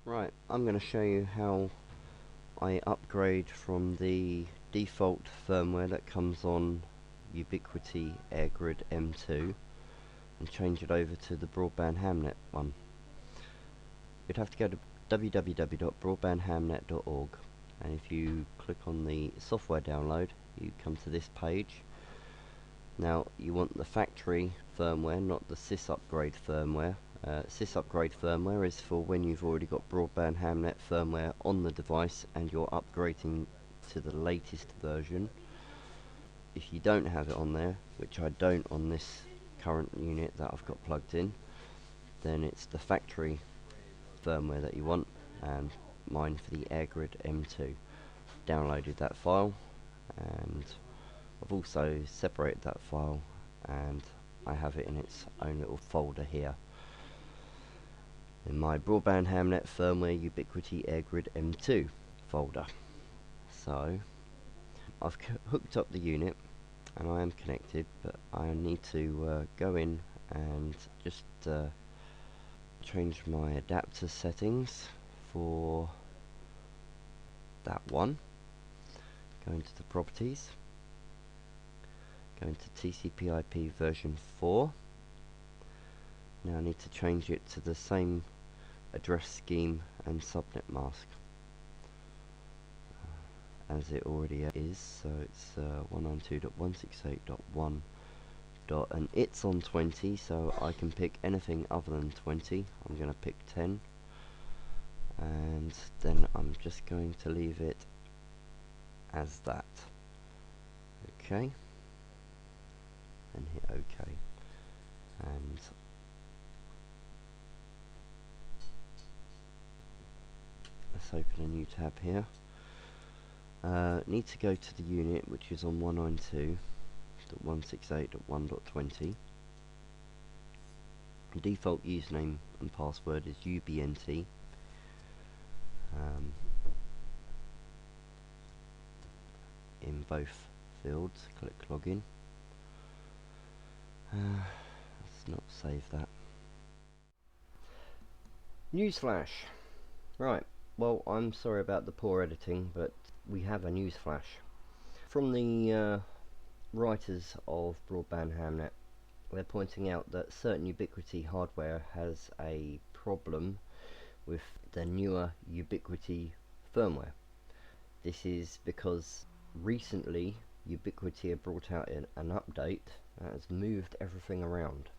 Right, I'm going to show you how I upgrade from the default firmware that comes on Ubiquiti AirGrid M2 and change it over to the Broadband Hamnet one. You'd have to go to www.broadbandhamnet.org, and if you click on the software download, you come to this page. Now you want the factory firmware, not the sys upgrade firmware. Sys upgrade firmware is for when you've already got Broadband Hamnet firmware on the device and you're upgrading to the latest version. If you don't have it on there, which I don't on this current unit that I've got plugged in, then it's the factory firmware that you want, and mine for the AirGrid M2. Downloaded that file, and I've also separated that file and I have it in its own little folder here in my Broadband Hamnet firmware Ubiquiti AirGrid M2 folder. So I've hooked up the unit and I am connected, but I need to go in and just change my adapter settings for that one. Go into the properties, go into TCP/IP version 4. Now I need to change it to the same address scheme and subnet mask as it already is. So it's 192.168.1. and it's on 20, so I can pick anything other than 20. I'm going to pick 10, and then I'm just going to leave it as that. Okay, and hit OK, and let's open a new tab here. Need to go to the unit, which is on 192.168.1.20. Default username and password is UBNT. In both fields, click login. Let's not save that. Newsflash. Right, well, I'm sorry about the poor editing, but we have a newsflash from the writers of Broadband Hamnet. They're pointing out that certain Ubiquiti hardware has a problem with the newer Ubiquiti firmware. This is because recently Ubiquiti have brought out an update that has moved everything around.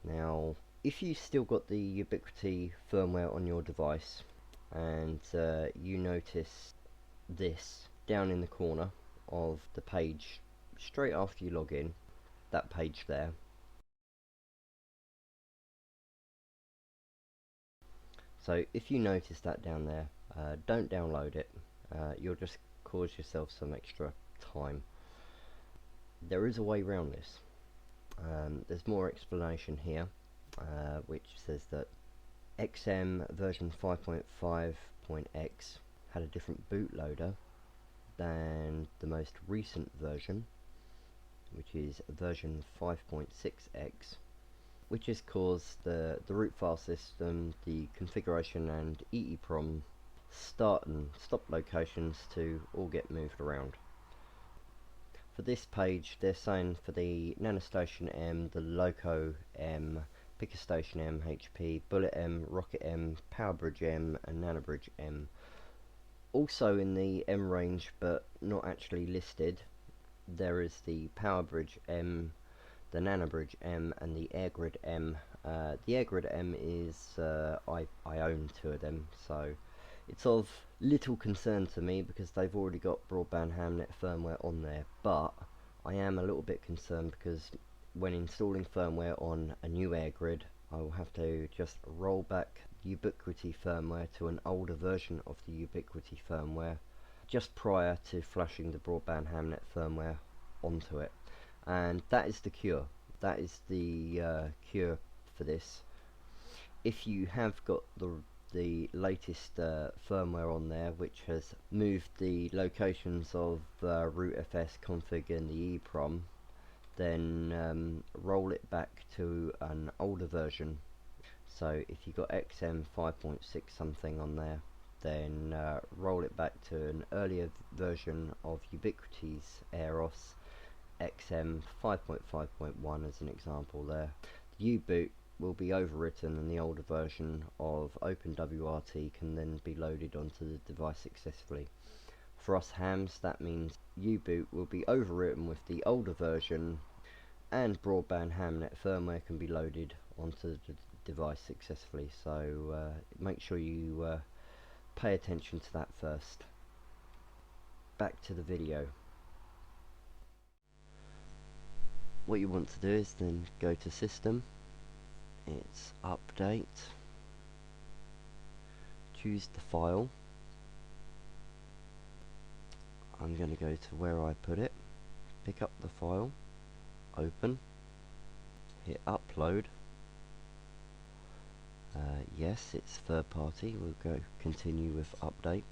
Now, if you still got the Ubiquiti firmware on your device and you notice this down in the corner of the page straight after you log in, that page there, so if you notice that down there, don't download it. You'll just cause yourself some extra time. There is a way around this. There's more explanation here, which says that XMv5.6.x had a different bootloader than the most recent version, which is version 5.6x, which has caused the root file system, the configuration and EEPROM start and stop locations to all get moved around. For this page, they're saying for the Nanostation M, the Loco M, Picker Station M, HP, Bullet M, Rocket M, PowerBridge M, and Nanobridge M. Also in the M range, but not actually listed, there is the PowerBridge M, the Nanobridge M, and the AirGrid M. The AirGrid M is, I own two of them, so it's of little concern to me because they've already got Broadband Hamnet firmware on there, but I am a little bit concerned because when installing firmware on a new AirGrid, I will have to just roll back Ubiquiti firmware to an older version of the Ubiquiti firmware just prior to flashing the Broadband Hamnet firmware onto it. And that is the cure. That is the cure for this. If you have got the latest firmware on there, which has moved the locations of rootfs config and the EEPROM, then roll it back to an older version. So if you've got XM5.6 something on there, then roll it back to an earlier version of Ubiquiti's AirOS XM5.5.1 as an example there. The U-boot will be overwritten and the older version of OpenWRT can then be loaded onto the device successfully. For us hams, that means U-boot will be overwritten with the older version and broadband hamnet firmware can be loaded onto the device successfully. So make sure you pay attention to that first. Back to the video. What you want to do is then go to System, it's Update, choose the file. I'm going to go to where I put it, pick up the file, open, hit upload. Yes, it's third party. We'll go continue with update.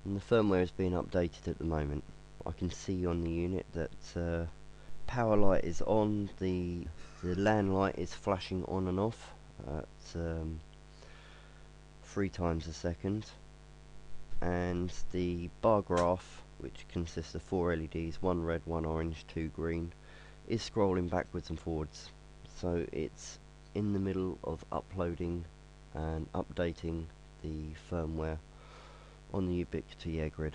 And the firmware is being updated at the moment. I can see on the unit that power light is on, the LAN light is flashing on and off at 3 times a second, and the bar graph, which consists of 4 LEDs, 1 red, 1 orange, 2 green, is scrolling backwards and forwards. So it's in the middle of uploading and updating the firmware on the Ubiquiti AirGrid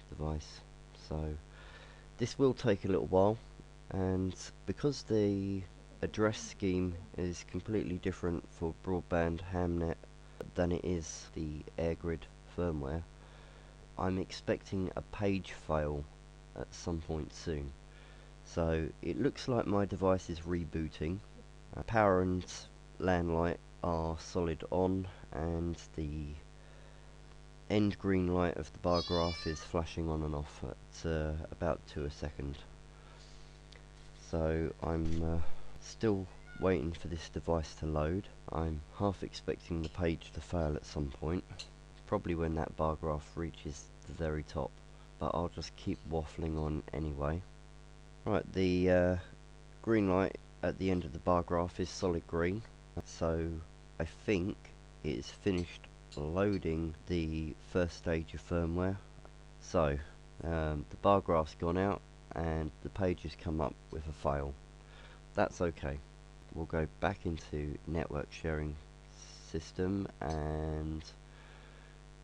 device. So this will take a little while, and because the address scheme is completely different for broadband hamnet than it is the AirGrid firmware, I'm expecting a page fail at some point soon. So it looks like my device is rebooting. Power and LAN light are solid on, and the end green light of the bar graph is flashing on and off at about 2 a second. So I'm still waiting for this device to load. I'm half expecting the page to fail at some point, probably when that bar graph reaches the very top, but I'll just keep waffling on anyway. Right, the green light at the end of the bar graph is solid green, so I think it is finished loading the first stage of firmware. So the bar graph's gone out and the page has come up with a fail. That's okay. We'll go back into network sharing system and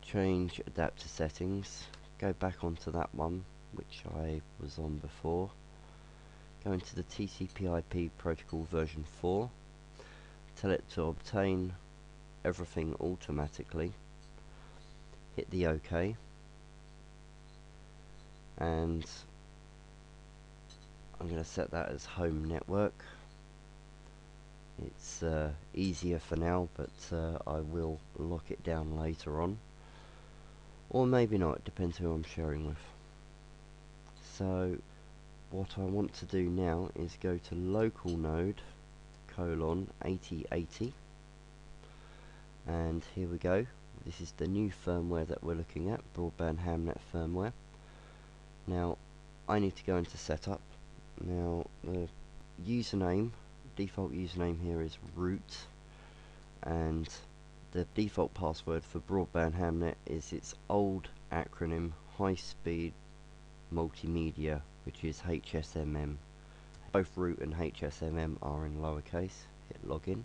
change adapter settings. Go back onto that one which I was on before. Go into the TCP/IP protocol version 4. Tell it to obtain everything automatically. Hit the OK. And I'm going to set that as home network. It's easier for now, but I will lock it down later on. Or maybe not, it depends who I'm sharing with. So what I want to do now is go to local node :8080, and here we go. This is the new firmware that we're looking at, broadband hamnet firmware. Now I need to go into setup. Now the username, default username here is root, and the default password for broadband hamnet is its old acronym high speed multimedia, which is HSMM. Both root and HSMM are in lowercase. Hit login.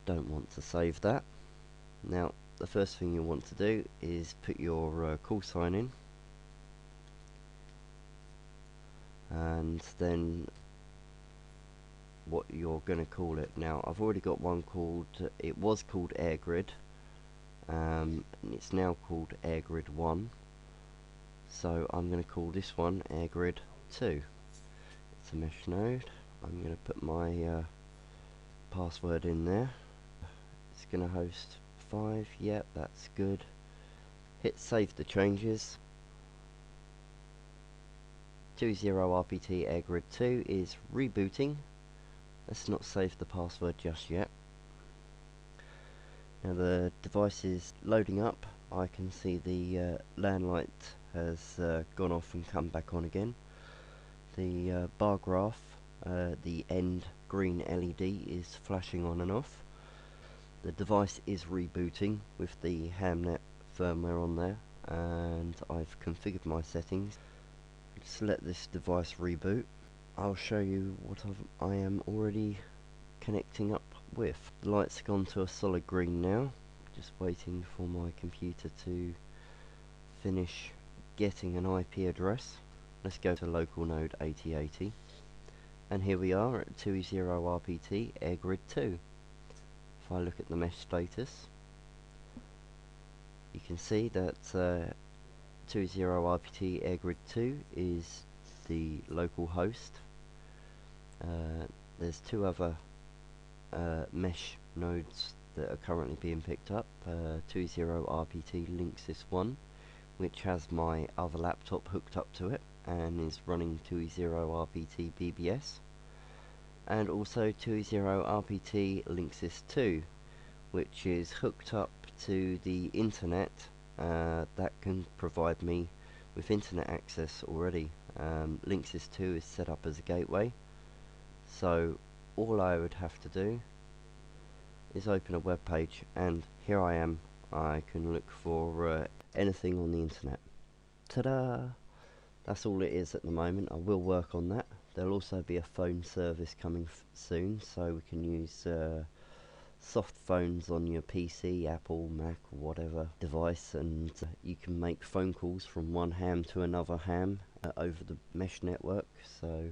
Don't want to save that. Now the first thing you want to do is put your call sign in, and then what you're going to call it. Now I've already got one called, it was called AirGrid, and it's now called AirGrid 1, so I'm going to call this one AirGrid 2. It's a mesh node. I'm going to put my password in there. It's going to host 5, yep, that's good. Hit save the changes. 20 RPT AirGrid 2 is rebooting. Let's not save the password just yet. Now the device is loading up. I can see the LAN light has gone off and come back on again. The bar graph the end green LED is flashing on and off. The device is rebooting with the Hamnet firmware on there, and I've configured my settings. Just let this device reboot. I'll show you what I am already connecting up with. The light's gone to a solid green now, just waiting for my computer to finish getting an IP address. Let's go to local node 8080, and here we are at 20RPT AirGrid 2. If I look at the mesh status, you can see that 20RPT AirGrid 2 is the local host. There's two other mesh nodes that are currently being picked up. 20RPT Linksys 1, which has my other laptop hooked up to it and is running 20RPT BBS, and also 20RPT Linksys 2, which is hooked up to the internet. That can provide me with internet access already. Linksys 2 is set up as a gateway, so all I would have to do is open a web page, and here I am. I can look for anything on the internet. Ta-da! That's all it is at the moment. I will work on that. There'll also be a phone service coming soon, so we can use soft phones on your PC, Apple, Mac, whatever device, and you can make phone calls from one ham to another ham over the mesh network. So,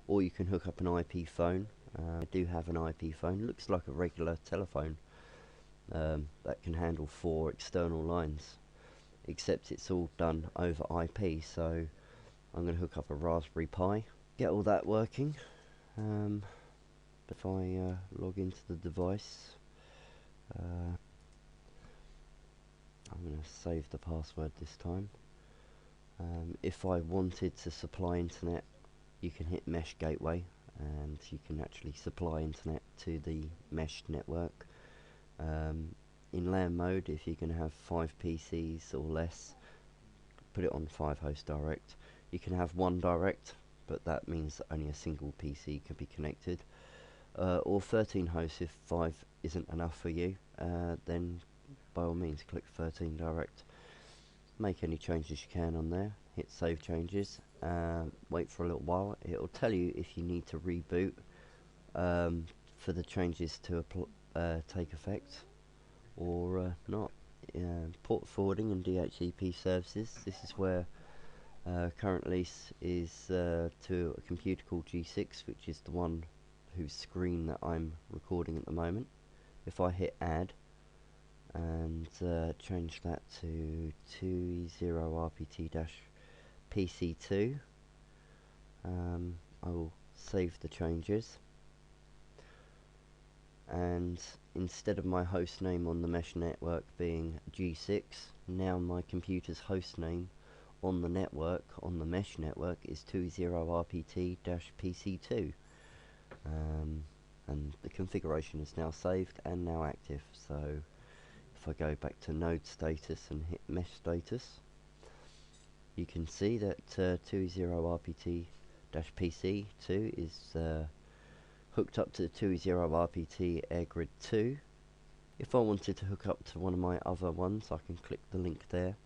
or you can hook up an IP phone. I do have an IP phone. Looks like a regular telephone that can handle 4 external lines, except it's all done over IP. So I'm going to hook up a Raspberry Pi, get all that working. If I log into the device, I'm going to save the password this time. If I wanted to supply internet, you can hit Mesh Gateway, and you can actually supply internet to the mesh network. In LAN mode, if you're going to have 5 PCs or less, put it on 5 host direct. You can have 1 direct, but that means that only a single PC can be connected. Or 13 hosts if 5 isn't enough for you, then by all means click 13 direct. Make any changes you can on there, hit save changes, wait for a little while. It'll tell you if you need to reboot for the changes to take effect or not. Port forwarding and DHCP services, this is where currently is to a computer called G6, which is the one whose screen that I'm recording at the moment. If I hit add and change that to 20RPT-PC2, I will save the changes, and instead of my host name on the mesh network being G6, now my computer's host name on the network, on the mesh network, is 20RPT-PC2. And the configuration is now saved and now active. So if I go back to node status and hit mesh status, you can see that 20RPT-PC2 is hooked up to 20RPT AirGrid 2. If I wanted to hook up to one of my other ones, I can click the link there.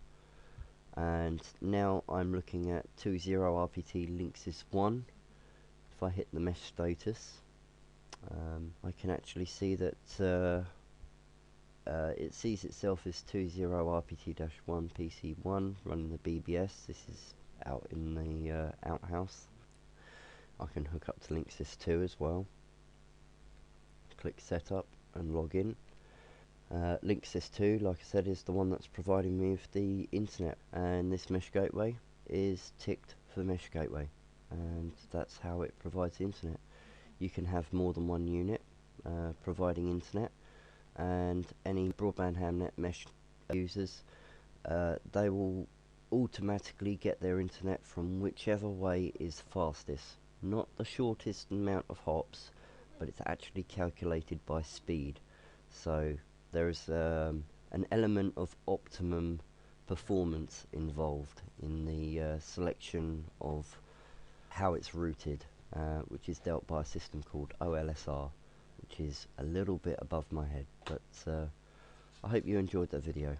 And now I'm looking at 20RPT Linksys 1. If I hit the mesh status, I can actually see that it sees itself as 20RPT-1 PC1 running the BBS. This is out in the outhouse. I can hook up to Linksys 2 as well. Click setup and log in. Linksys 2, like I said, is the one that's providing me with the internet, and this mesh gateway is ticked for mesh gateway, and that's how it provides the internet. You can have more than one unit providing internet, and any broadband hamnet mesh users, they will automatically get their internet from whichever way is fastest, not the shortest amount of hops, but it's actually calculated by speed. So there's an element of optimum performance involved in the selection of how it's routed. which is dealt by a system called OLSR, which is a little bit above my head, but I hope you enjoyed that video.